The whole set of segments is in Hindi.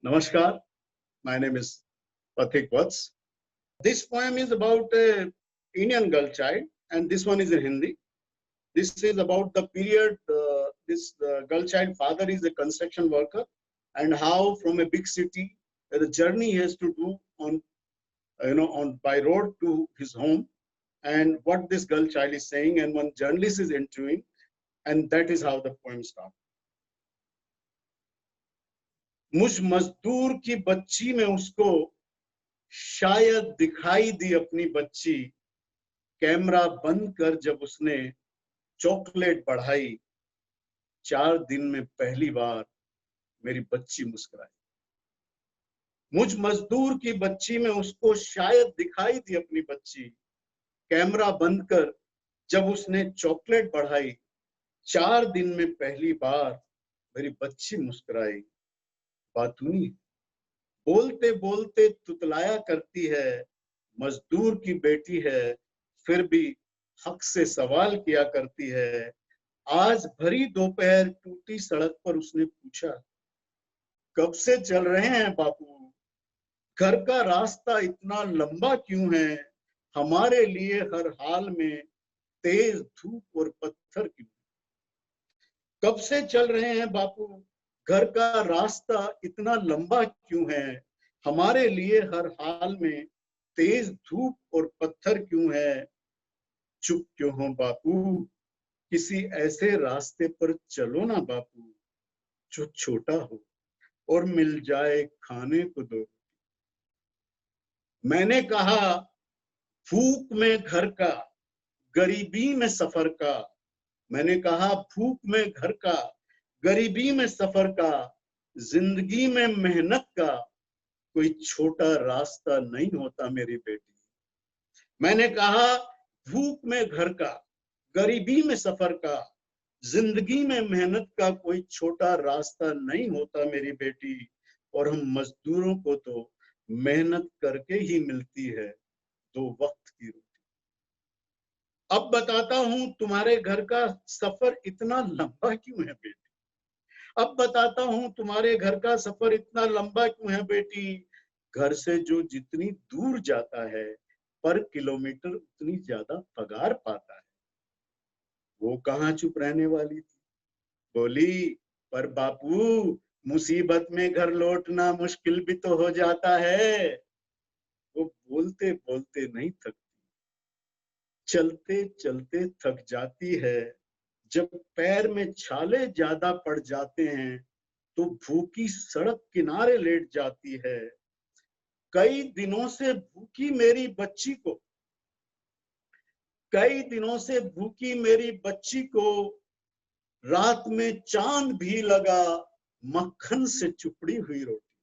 Namaskar, my name is Pathik Vats. This poem is about a Indian girl child, and this one is in Hindi. This is about the period. This girl child father is a construction worker, and how from a big city, the journey he has to do on, on by road to his home, and what this girl child is saying, and one journalist is interviewing, and that is how the poem starts. मुझ मजदूर की बच्ची में उसको शायद दिखाई दी अपनी बच्ची, कैमरा बंद कर जब उसने चॉकलेट बढ़ाई, 4 दिन में पहली बार मेरी बच्ची मुस्कुराई। मुझ मजदूर की बच्ची में उसको शायद दिखाई दी अपनी बच्ची, कैमरा बंद कर जब उसने चॉकलेट बढ़ाई, 4 दिन में पहली बार मेरी बच्ची मुस्कुराई। बातूनी बोलते बोलते तुतलाया करती है, मजदूर की बेटी है फिर भी हक से सवाल किया करती है। आज भरी दोपहर टूटी सड़क पर उसने पूछा, कब से चल रहे हैं बापू, घर का रास्ता इतना लंबा क्यों है, हमारे लिए हर हाल में तेज धूप और पत्थर क्यों। कब से चल रहे हैं बापू, घर का रास्ता इतना लंबा क्यों है, हमारे लिए हर हाल में तेज धूप और पत्थर क्यों है। चुप क्यों हो बापू, किसी ऐसे रास्ते पर चलो ना बापू, जो छोटा हो और मिल जाए खाने को दो। मैंने कहा भूख में घर का, गरीबी में सफर का। मैंने कहा भूख में घर का, गरीबी में सफर का, जिंदगी में मेहनत का कोई छोटा रास्ता नहीं होता मेरी बेटी। मैंने कहा भूख में घर का, गरीबी में सफर का, जिंदगी में मेहनत का कोई छोटा रास्ता नहीं होता मेरी बेटी। और हम मजदूरों को तो मेहनत करके ही मिलती है 2 वक्त की रोटी। अब बताता हूं तुम्हारे घर का सफर इतना लंबा क्यों है बेटी। अब बताता हूं तुम्हारे घर का सफर इतना लंबा क्यों है बेटी। घर से जो जितनी दूर जाता है, पर किलोमीटर उतनी ज्यादा पगार पाता है। वो कहाँ चुप रहने वाली थी, बोली, पर बापू मुसीबत में घर लौटना मुश्किल भी तो हो जाता है। वो बोलते बोलते नहीं थकती, चलते चलते थक जाती है। जब पैर में छाले ज्यादा पड़ जाते हैं तो भूखी सड़क किनारे लेट जाती है। कई दिनों से भूखी मेरी बच्ची को, कई दिनों से भूखी मेरी बच्ची को रात में चांद भी लगा मक्खन से चुपड़ी हुई रोटी।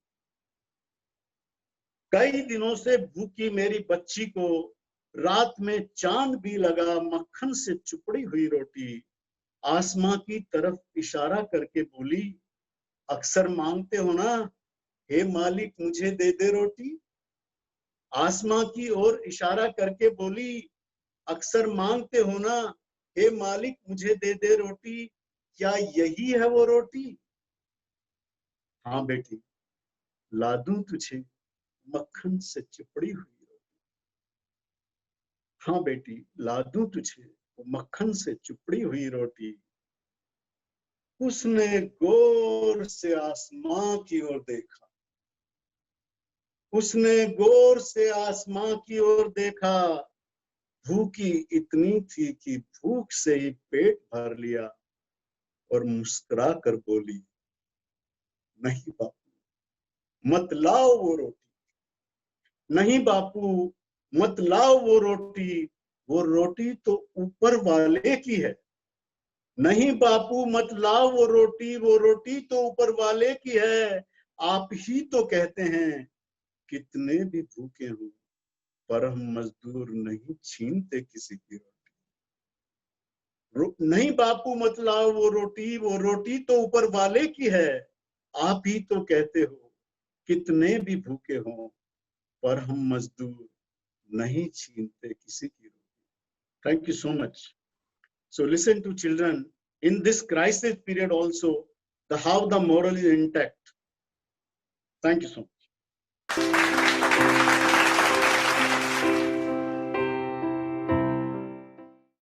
कई दिनों से भूखी मेरी बच्ची को रात में चांद भी लगा मक्खन से चुपड़ी हुई रोटी। आसमां की तरफ इशारा करके बोली, अक्सर मांगते हो ना, हे मालिक मुझे दे दे रोटी। आसमां की ओर इशारा करके बोली, अक्सर मांगते हो ना, हे मालिक मुझे दे दे रोटी। क्या यही है वो रोटी। हाँ बेटी, ला दूं तुझे मक्खन से चिपड़ी हुई रोटी। हाँ बेटी, ला दूं तुझे मक्खन से चिपड़ी हुई रोटी। उसने गौर से आसमां की ओर देखा, उसने गौर से आसमां की ओर देखा। भूखी इतनी थी कि भूख से ही पेट भर लिया और मुस्कुरा कर बोली, नहीं बापू मत लाओ वो रोटी। नहीं बापू मत लाओ वो रोटी तो ऊपर वाले की है। नहीं बापू मत लाओ वो रोटी तो ऊपर वाले की है। आप ही तो कहते हैं कितने भी भूखे हो, पर हम मजदूर नहीं छीनते किसी की रोटी। नहीं बापू मत लाओ वो रोटी तो ऊपर वाले की है। आप ही तो कहते हो कितने भी भूखे हो, पर हम मजदूर नहीं छीनते किसी की रोटी। Thank you so much. So listen to children, in this crisis period also, how the moral is intact. Thank you so much.